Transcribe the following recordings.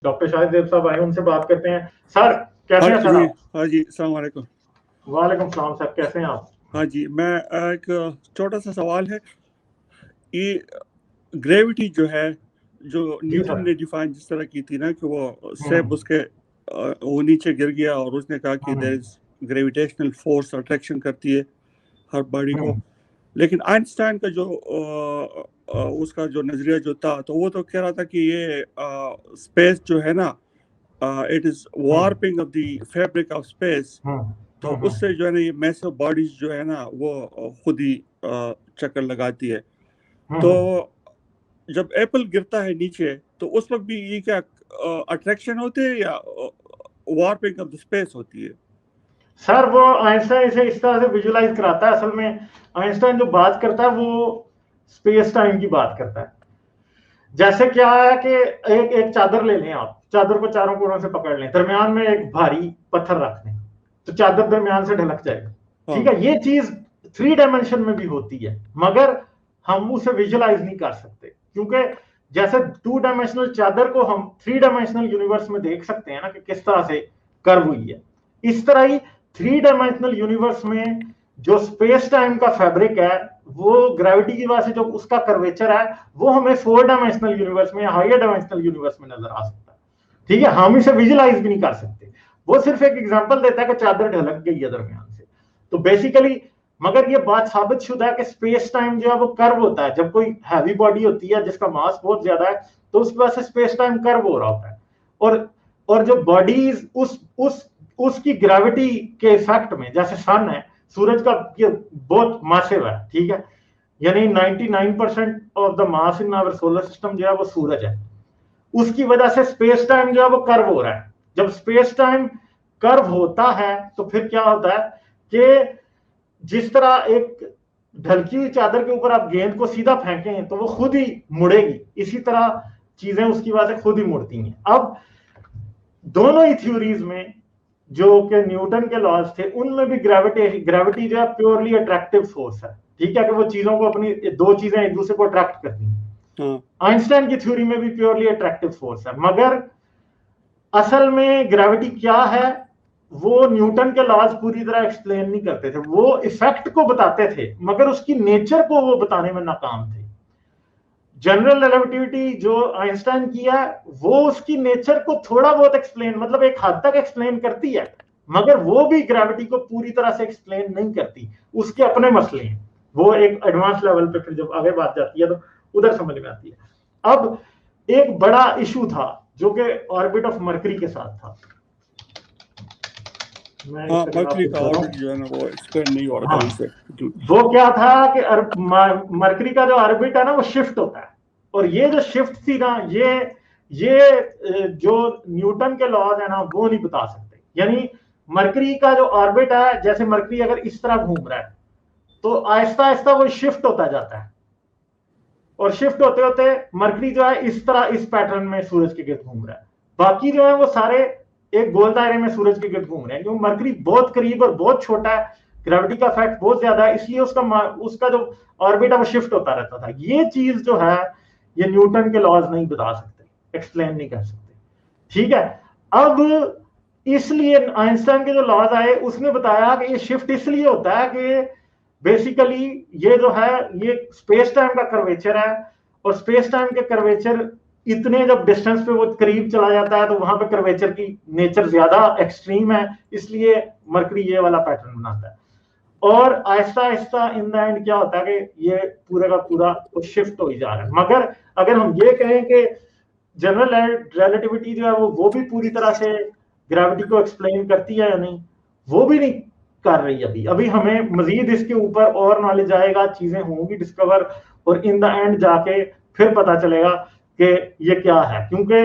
Doctor Shahid देव साहब आए, उनसे बात करते हैं। सर कैसे हैं सर आप? हाँ जी, अस्सलाम वालेकुम। वालेकुम सलाम सर, कैसे हैं आप? हाँ जी, मैं एक छोटा सा सवाल है कि ग्रेविटी जो है, जो जी न्यूटन सर। ने डिफाइन जिस तरह की थी ना कि वो सेब उसके वो नीचे गिर गया और उसने कहा कि there is gravitational force attraction करती है हर बॉडी को। लेकिन आइंस्टाइन का जो उसका जो नजरिया जो था, तो वो तो कह रहा था कि ये स्पेस जो है ना, it is warping of the fabric of space. तो उससे जो है ना ये मैसिव बॉडीज जो है ना वो खुद ही चक्कर लगाती है। तो जब एप्पल गिरता है नीचे तो उस वक्त भी ये क्या अट्रैक्शन होते है या वार्पिंग ऑफ द स्पेस होती है? सर वो आइंस्टाइन इसे इस तरह से विजुलाइज कराता है। असल में आइंस्टाइन जो बात करता है वो स्पेस टाइम की बात करता है। जैसे क्या है कि एक चादर ले लें, आप चादर को चारों कोनों से पकड़ लें, दरमियान में एक भारी पत्थर रख दें, तो चादर दरमियान से ढलक जाएगी। ठीक है, ये चीज 3 डायमेंशन में भी होती है, मगर हम उसे विजुलाइज नहीं कर सकते, क्योंकि जैसे 2 डायमेंशनल चादर को हम 3 डायमेंशनल यूनिवर्स में देख सकते हैं ना कि किस तरह से कर्व हुई है, इस तरह ही 3 डायमेंशनल यूनिवर्स में जो स्पेस टाइम का फैब्रिक है, वो ग्रेविटी की वजह से जो उसका कर्वेचर है, वो हमें 4 डायमेंशनल यूनिवर्स में, हायर डायमेंशनल यूनिवर्स में नजर आ सकता है। ठीक है, हम इसे विजुलाइज भी नहीं कर सकते। वो सिर्फ एक एग्जांपल देता है कि चादर ढलक गई है दरमियान से। तो बेसिकली, मगर ये बात साबित शुदा है कि स्पेस टाइम जो है वो कर्व होता है। जब कोई हैवी बॉडी होती है जिसका मास बहुत ज्यादा है, तो उस वजह से स्पेस टाइम कर्व हो रहा होता है। और जो बॉडीज उसकी ग्रेविटी के इफेक्ट में, जैसे सन है, सूरज का ये बहुत मासिव है, ठीक है, यानी 99% of the mass in our solar system जो है वो सूरज है। उसकी वजह से स्पेस टाइम जो है वो कर्व हो रहा है। जब स्पेस टाइम कर्व होता है तो फिर क्या होता है कि जिस तरह एक ढलकी हुई चादर के ऊपर आप गेंद को सीधा फेंकें तो वो खुद ही मुड़ेगी, इसी तरह चीजें उसकी वजह से खुद ही मुड़ती हैं। अब दोनों ही थ्योरीज में जो कि न्यूटन के लॉज थे, उनमें भी ग्रेविटी जो है प्योरली अट्रैक्टिव फोर्स है। ठीक है, कि वो चीजों को अपनी दो चीजें एक दूसरे को अट्रैक्ट करती हैं। आइंस्टाइन की थ्योरी में भी प्योरली अट्रैक्टिव फोर्स है, मगर असल में ग्रेविटी क्या है वो न्यूटन के लॉज पूरी तरह एक्सप्लेन नहीं करते थे। वो इफेक्ट को बताते थे, मगर उसकी नेचर को वो बताने में नाकाम थे। जनरल रिलेटिविटी जो आइंस्टाइन किया, वो उसकी नेचर को थोड़ा बहुत एक्सप्लेन, मतलब एक हद तक एक्सप्लेन करती है, मगर वो भी ग्रेविटी को पूरी तरह से एक्सप्लेन नहीं करती। उसके अपने मसले हैं, वो एक एडवांस लेवल पे फिर जब आगे बात जाती है तो उधर समझ में आती है। अब एक बड़ा इशू था जो कि ऑर्बिट ऑफ मरकरी के साथ था। मरकरी का ऑर्बिट जो है ना वो एक्सप्लेन नहीं हो रहा था हमसे। वो क्या था कि मरकरी का जो ऑर्बिट है ना वो शिफ्ट होता है, और ये जो शिफ्ट थी ना, ये जो न्यूटन के लॉज है ना वो नहीं बता सकते। यानी मरकरी का जो ऑर्बिट है, जैसे मरकरी अगर इस तरह घूम रहा है तो आहिस्ता आहिस्ता वो शिफ्ट होता जाता है, और शिफ्ट होते होते मरकरी जो है इस तरह इस पैटर्न में सूरज के गिर्द घूम रहा है। बाकी जो है वो सारे एक गोल दायरे में सूरज के गिर्द घूम रहे हैं, क्योंकि मरकरी बहुत करीब और बहुत छोटा है, ग्रेविटी का इफेक्ट बहुत ज्यादा है, इसलिए उसका जो ऑर्बिट है वो शिफ्ट होता रहता था। ये चीज जो है ये न्यूटन के लॉज नहीं बता सकते, एक्सप्लेन नहीं कर सकते। ठीक है, अब इसलिए आइंस्टाइन के जो लॉज आए उसने बताया कि ये शिफ्ट इसलिए होता है कि बेसिकली ये जो है ये स्पेस टाइम का कर्वेचर है, और स्पेस टाइम के कर्वेचर इतने जब डिस्टेंस पे वो करीब चला जाता है तो वहां पे कर्वेचर की नेचर ज्यादा एक्सट्रीम है, इसलिए मरकरी ये वाला पैटर्न बनाता है। और Aahista Aahista in the end क्या होता है कि ये पूरे का पूरा शिफ्ट हो ही जा रहा है। मगर अगर हम ये कहें कि जनरल रिलेटिविटी जो है वो भी पूरी तरह से ग्रेविटी को एक्सप्लेन करती है या नहीं, वो भी नहीं कर रही। अभी हमें मजीद इसके ऊपर और नॉलेज आएगा, चीजें होंगी डिस्कवर, और इन द एंड जाके फिर पता चलेगा कि ये क्या है। क्योंकि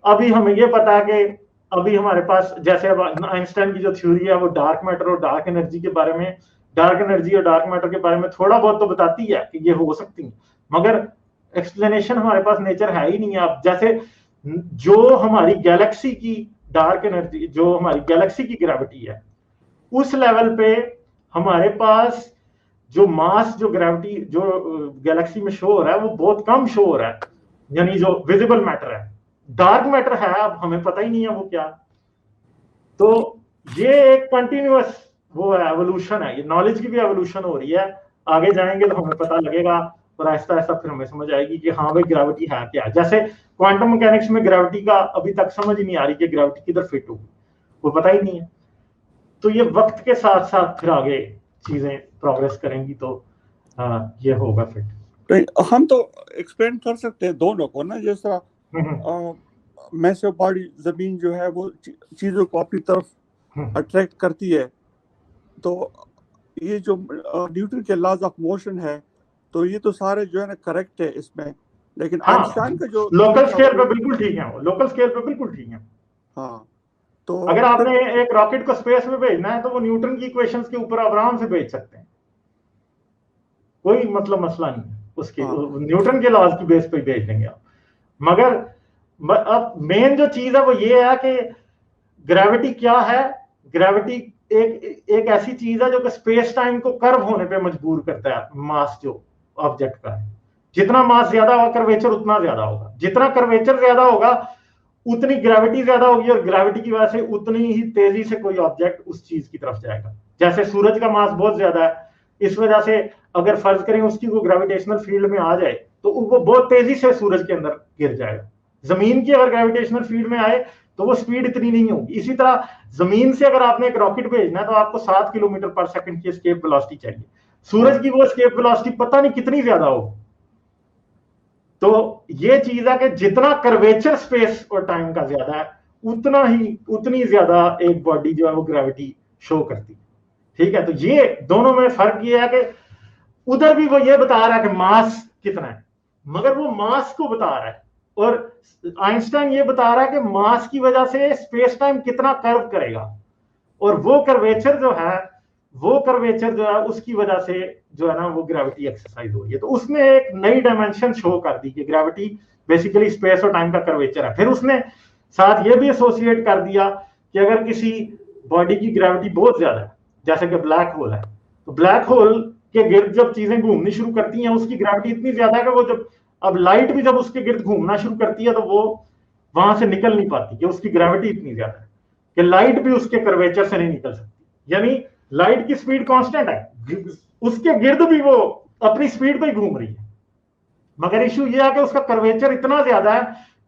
अभी हमें ये पता है कि अभी हमारे पास, जैसे अब आइंस्टाइन की जो थ्योरी है वो डार्क मैटर और डार्क एनर्जी के बारे में, डार्क एनर्जी और डार्क मैटर के बारे में थोड़ा बहुत तो बताती है कि ये हो सकती है, मगर एक्सप्लेनेशन हमारे पास नेचर है ही नहीं है। अब जैसे जो हमारी गैलेक्सी की डार्क एनर्जी, जो हमारी गैलेक्सी की ग्रेविटी है, उस लेवल पे हमारे पास जो मास, जो ग्रेविटी जो गैलेक्सी में शो हो रहा है वो बहुत कम शो हो रहा है, यानी जो विजिबल मैटर है डार्क मैटर है, अब हमें पता ही नहीं है वो क्या। तो ये एक कंटिन्यूअस वो है, एवोल्यूशन है, ये नॉलेज की भी एवोल्यूशन हो रही है। आगे जाएंगे तो हमें पता लगेगा और आहिस्ता आहिस्ता फिर हमें समझ आएगी कि हाँ भाई ग्रेविटी है क्या। जैसे क्वांटम मैकेनिक्स में ग्रेविटी का अभी तक समझ ही नहीं आ रही कि ग्रेविटी किधर फिट होगी, वो पता ही नहीं है। तो ये वक्त के साथ साथ फिर आगे चीजें प्रोग्रेस करेंगी तो ये होगा फिट। तो हम तो एक्सपेरिमेंट कर सकते हैं दोनों को ना, जैसा मैसिव बॉडी जमीन जो है वो चीजों को अपनी तरफ अट्रैक्ट करती है, तो ये जो न्यूटन के लॉज ऑफ मोशन है तो ये तो सारे जो है ना करेक्ट है इसमें, लेकिन आइंस्टाइन का जो लोकल स्केल पे बिल्कुल ठीक है, वो लोकल स्केल पे बिल्कुल ठीक है। हाँ, तो अगर आपने एक रॉकेट को स्पेस में भेजना है तो वो न्यूटन की इक्वेशंस के ऊपर आराम से भेज सकते हैं, कोई मतलब मसला नहीं है उसके। न्यूटन के लॉज की बेस पे भेज देंगे आप। मगर अब मेन जो चीज है वो ये है कि ग्रेविटी क्या है। ग्रेविटी एक ऐसी चीज है जो कि स्पेस टाइम को कर्व होने पे मजबूर करता है। मास जो ऑब्जेक्ट का है, जितना मास ज्यादा होगा कर्वेचर उतना ज्यादा होगा, जितना कर्वेचर ज्यादा होगा उतनी ग्रेविटी ज्यादा होगी, और ग्रेविटी की वजह से उतनी ही तेजी से कोई ऑब्जेक्ट उस चीज की तरफ जाएगा। जैसे सूरज का मास बहुत ज्यादा है, इस वजह से अगर फर्ज करें उसकी वो ग्रेविटेशनल फील्ड में आ जाए तो वो बहुत तेजी से सूरज के अंदर गिर जाएगा। जमीन की अगर ग्रेविटेशनल फील्ड में आए तो वो स्पीड इतनी नहीं होगी। इसी तरह जमीन से अगर आपने एक रॉकेट भेजना है तो आपको 7 किलोमीटर पर सेकंड की एस्केप वेलोसिटी चाहिए। सूरज की वो एस्केप वेलोसिटी पता नहीं कितनी ज्यादा हो। तो ये चीज है कि जितना कर्वेचर स्पेस और टाइम का ज्यादा है उतनी ज्यादा एक बॉडी जो है वो ग्रेविटी शो करती है। ठीक है, तो ये दोनों में फर्क ये है कि उधर भी वो ये बता रहा है कि मास कितना है, मगर वो मास को बता रहा है, और आइंस्टाइन ये बता रहा है कि मास की वजह से स्पेस टाइम कितना कर्व करेगा, और वो कर्वेचर जो है उसकी वजह से जो है ना वो ग्रेविटी एक्सरसाइज हो रही है। तो उसने एक नई डायमेंशन शो कर दी कि ग्रेविटी बेसिकली स्पेस और टाइम का कर्वेचर है। फिर उसने साथ ये भी एसोसिएट कर दिया कि अगर किसी बॉडी की ग्रेविटी बहुत ज्यादा है, जैसे कि ब्लैक होल है, तो ब्लैक होल के गिर्द जब चीजें घूमनी शुरू करती हैं उसकी ग्रेविटी इतनी ज्यादा है कि वो जब अब लाइट भी जब उसके गिर्द घूमना शुरू करती है तो वो वहां से निकल नहीं पाती, कि उसकी ग्रेविटी इतनी ज्यादा है कि लाइट भी उसके कर्वेचर से नहीं निकल सकती। यानी लाइट की स्पीड कांस्टेंट है, उसके गिर्द भी वो अपनी स्पीड पे ही घूम रही है, मगर इशू ये है कि उसका कर्वेचर इतना ज्यादा है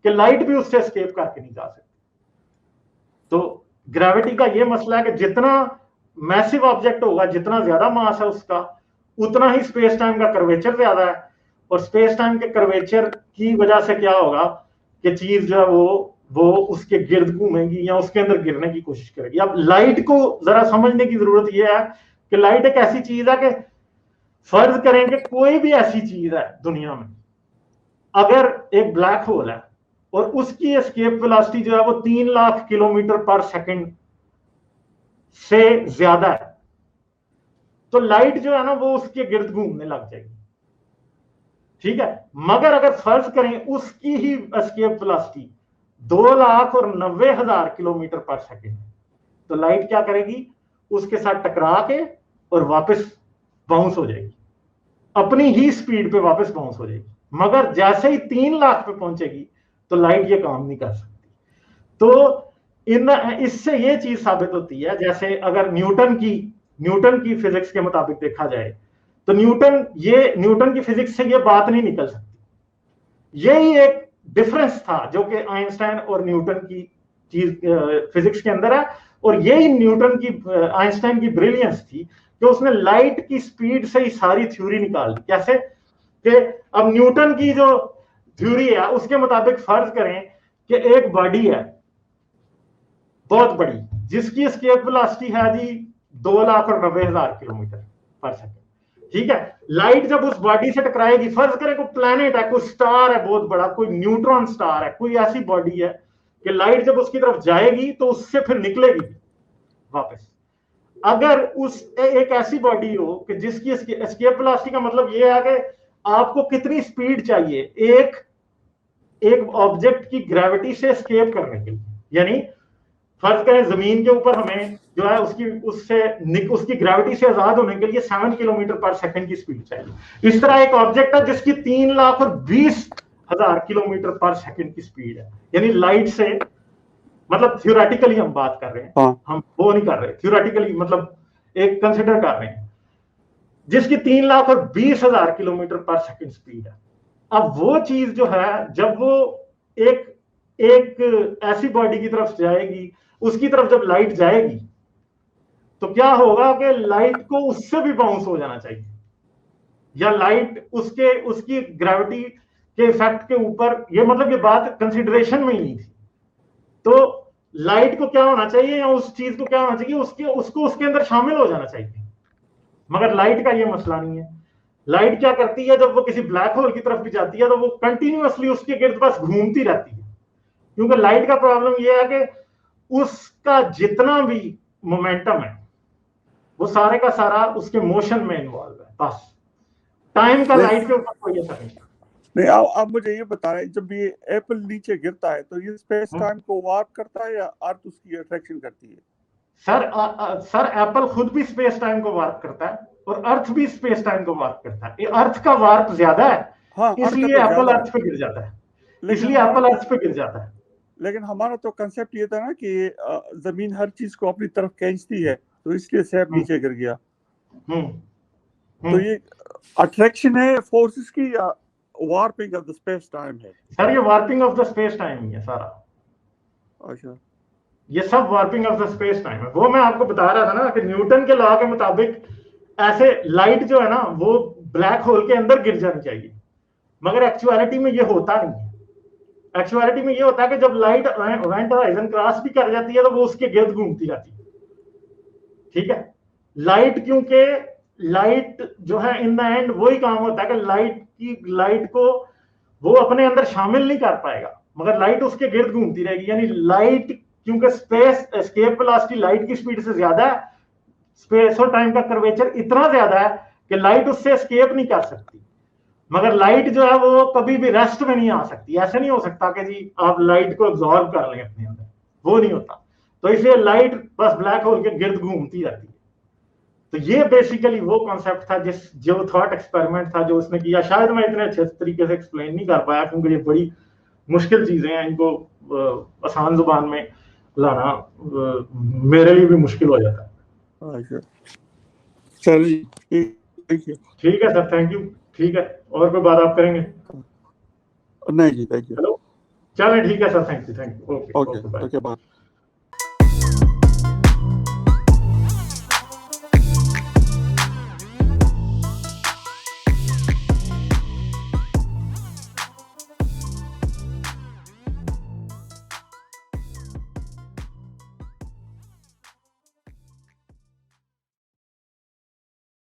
कि लाइट भी उससे एस्केप करके नहीं जा सकती। तो ग्रेविटी का ये मसला है कि जितना मैसिव ऑब्जेक्ट होगा, जितना ज्यादा मास है उसका, उतना ही स्पेस टाइम का कर्वेचर ज्यादा है, और स्पेस टाइम के कर्वेचर की वजह से क्या होगा कि चीज जो है वो उसके गिर्द घूमेगी या उसके अंदर गिरने की कोशिश करेगी। अब लाइट को जरा समझने की जरूरत यह है कि लाइट एक ऐसी चीज है कि फर्ज करें कि कोई भी ऐसी चीज है दुनिया में, अगर एक ब्लैक होल है और उसकी एस्केप वेलोसिटी जो है वो 3 लाख किलोमीटर पर सेकंड से ज्यादा है, तो लाइट जो है ना वो उसके गिर्द घूमने लग जाएगी। ठीक है, मगर अगर फर्ज करें उसकी ही एस्केप वेलोसिटी 2,90,000 किलोमीटर पर सेकंड, तो लाइट क्या करेगी, उसके साथ टकरा के और वापस बाउंस हो जाएगी, अपनी ही स्पीड पे वापस बाउंस हो जाएगी। मगर जैसे ही 3 लाख पे पहुंचेगी तो लाइट ये काम नहीं कर सकती। तो इससे ये चीज साबित होती है, जैसे अगर न्यूटन की फिजिक्स के मुताबिक देखा जाए तो न्यूटन की फिजिक्स से ये बात नहीं निकल सकती। यही एक डिफरेंस था जो कि आइंस्टाइन और न्यूटन की चीज फिजिक्स के अंदर है, और यही आइंस्टाइन की ब्रिलियंस थी कि उसने लाइट की स्पीड से ही सारी थ्योरी निकाल दी। कैसे कि अब न्यूटन की जो थ्योरी है उसके मुताबिक फर्ज करें कि एक बॉडी है बहुत बड़ी जिसकी एस्केप वेलोसिटी है जी 2,90,000 किलोमीटर पर सेकंड। ठीक है, लाइट जब उस बॉडी से टकराएगी, फर्ज करें कोई प्लेनेट है, कोई स्टार है बहुत बड़ा, कोई न्यूट्रॉन स्टार है, कोई ऐसी बॉडी है कि लाइट जब उसकी तरफ जाएगी तो उससे फिर निकलेगी वापस। अगर एक ऐसी बॉडी हो कि जिसकी एस्केप वेलोसिटी का मतलब यह है कि आपको कितनी स्पीड चाहिए एक ऑब्जेक्ट की ग्रेविटी से एस्केप करने के लिए, यानी फर्ज करें जमीन के ऊपर हमें जो है उसकी ग्रेविटी से आजाद होने के लिए 7 किलोमीटर पर सेकंड की स्पीड चाहिए। इस तरह एक ऑब्जेक्ट है जिसकी 3,20,000 1000 किलोमीटर पर सेकंड की स्पीड है। यानी लाइट से, मतलब थ्योरेटिकली हम बात कर रहे हैं, हाँ। हम वो नहीं कर रहे, थ्योरेटिकली मतलब एक कंसिडर कर रहे हैं जिसकी 3,20,000 किलोमीटर पर सेकंड स्पीड है। अब वो चीज जो है, जब वो एक एक ऐसी बॉडी की तरफ जाएगी, उसकी तरफ जब लाइट जाएगी, तो क्या होगा कि लाइट को उससे भी बाउंस हो जाना चाहिए, या लाइट उसकी ग्रेविटी के इफेक्ट के ऊपर, ये मतलब ये बात कंसिडरेशन में ही नहीं थी। तो लाइट को क्या होना चाहिए, या उस चीज को क्या होना चाहिए, उसको उसके अंदर शामिल हो जाना चाहिए। मगर लाइट का ये मसला नहीं है। लाइट क्या करती है, जब वो किसी ब्लैक होल की तरफ भी जाती है तो वो कंटिन्यूअसली उसके गिर्द बस घूमती रहती है, क्योंकि लाइट का प्रॉब्लम ये है कि उसका जितना भी मोमेंटम है वो सारे का सारा उसके मोशन में इन्वॉल्व है। बस टाइम का लाइट के ऊपर कोई असर नहीं। नहीं, आप मुझे ये बता रहे हैं, जब ये एप्पल नीचे गिरता है तो ये स्पेस टाइम को वार्प करता है या अर्थ उसकी अट्रैक्शन करती है? सर एप्पल खुद भी स्पेस टाइम को वार्प करता है और अर्थ भी स्पेस टाइम को वार्प करता है। अर्थ का वार्प ज्यादा है, हाँ, इसलिए एप्पल अर्थ पे गिर जाता है, इसलिए एप्पल अर्थ पे गिर जाता है। लेकिन हमारा तो कंसेप्ट ये था ना कि जमीन हर चीज को अपनी तरफ खींचती है, तो इसलिए सैब नीचे गिर गया। तो ये अट्रैक्शन है फोर्सेस की या warping of the space time है? सर ये warping of the space time ही है सारा। अच्छा, ये सब warping of the space time है। वो मैं आपको बता रहा था ना कि न्यूटन के लॉ के मुताबिक ऐसे लाइट जो है ना वो ब्लैक होल के अंदर गिर जानी चाहिए, मगर एक्चुअलिटी में ये होता नहीं है। एक्चुअलिटी में ये होता है कि जब लाइट इवेंट होराइजन क्रॉस भी कर जाती है तो वो उसके गिर्द घूमती रहती है। ठीक है, लाइट, क्योंकि लाइट जो है इन द एंड वही काम होता है कि लाइट को वो अपने अंदर शामिल नहीं कर पाएगा, मगर लाइट उसके गिर्द घूमती रहेगी। यानी लाइट, क्योंकि स्पेस एस्केप वेलोसिटी लाइट की स्पीड से ज्यादा है, स्पेस और टाइम का कर्वेचर इतना ज्यादा है कि लाइट उससे एस्केप नहीं कर सकती। मगर लाइट जो है वो कभी भी रेस्ट में नहीं आ सकती। ऐसे नहीं हो सकता कि जी आप लाइट को एब्जॉर्ब कर लें अपने अंदर, वो नहीं होता। तो इसलिए लाइट बस ब्लैक होल के गिर्द घूमती रहती है। तो ये बेसिकली वो कॉन्सेप्ट था जो थॉट एक्सपेरिमेंट था जो उसने किया। शायद मैं इतने अच्छे तरीके से एक्सप्लेन नहीं कर पाया, क्योंकि ये बड़ी मुश्किल चीजें हैं, इनको आसान जुबान में लाना मेरे लिए भी मुश्किल हो जाता है। चलिए, ठीक है सर, थैंक यू। ठीक है, और कोई बात आप करेंगे? नहीं जी, थैंक यू। हेलो, चलें ठीक है sir, thank you. Okay, okay, bye.